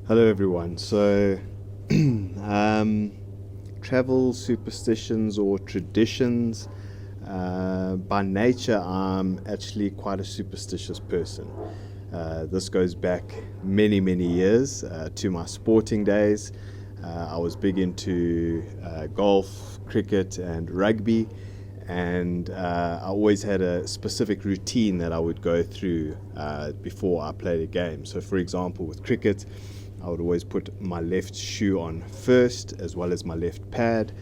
Hello everyone. So travel superstitions or traditions. By nature, I'm actually quite a superstitious person. This goes back many years to my sporting days. I was big into golf, cricket and rugby, and I always had a specific routine that I would go through before I played a game. So for example, with cricket, I would always put my left shoe on first, as well as my left pad.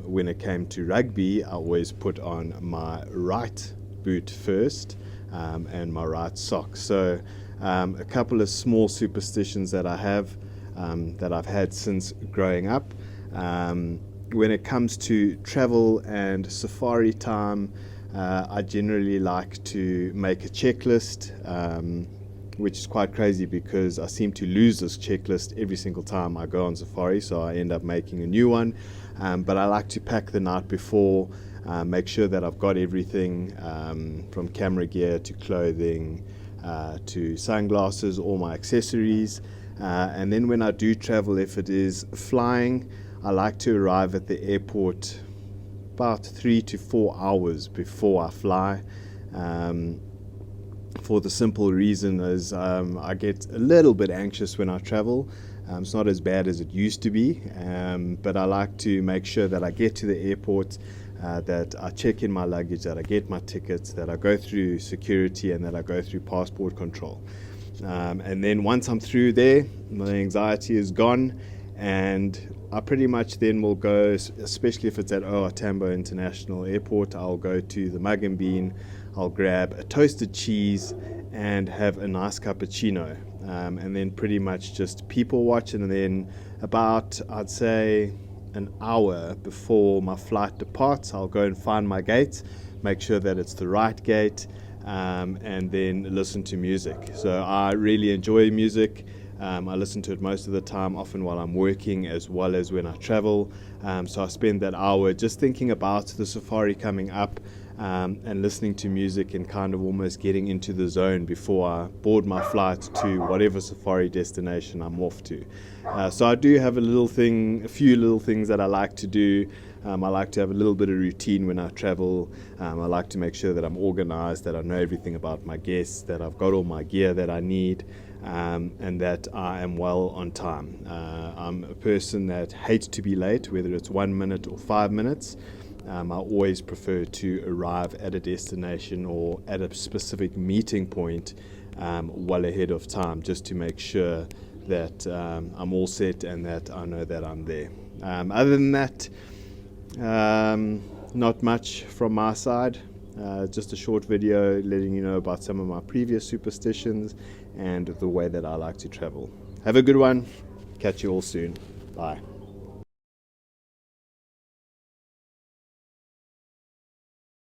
When it came to rugby, I always put on my right boot first and my right sock. So a couple of small superstitions that I have that I've had since growing up. When it comes to travel and safari time, I generally like to make a checklist, which is quite crazy because I seem to lose this checklist every single time I go on safari, so I end up making a new one. But I like to pack the night before, make sure that I've got everything from camera gear to clothing to sunglasses, all my accessories. And then when I do travel, if it is flying, I like to arrive at the airport about 3 to 4 hours before I fly. For the simple reason is I get a little bit anxious when I travel. It's not as bad as it used to be, but I like to make sure that I get to the airport, that I check in my luggage, that I get my tickets, that I go through security, and that I go through passport control. And then once I'm through there, my anxiety is gone, and I pretty much then will go, especially if it's at OR Tambo International Airport, I'll go to the Mug and Bean, I'll grab a toasted cheese and have a nice cappuccino, and then pretty much just people watch. And then about, I'd say, an hour before my flight departs, I'll go and find my gate, make sure that it's the right gate, and then listen to music. So I really enjoy music. I listen to it most of the time, often while I'm working as well as when I travel. So I spend that hour just thinking about the safari coming up, and listening to music and kind of almost getting into the zone before I board my flight to whatever safari destination I'm off to. So I do have a few little things that I like to do. I like to have a little bit of routine when I travel. I like to make sure that I'm organized, that I know everything about my guests, that I've got all my gear that I need, and that I am well on time. I'm a person that hates to be late, whether it's 1 minute or 5 minutes. I always prefer to arrive at a destination or at a specific meeting point well ahead of time, just to make sure that I'm all set and that I know that I'm there. Other than that, not much from my side. Just a short video letting you know about some of my previous superstitions and the way that I like to travel. Have a good one. Catch you all soon. Bye.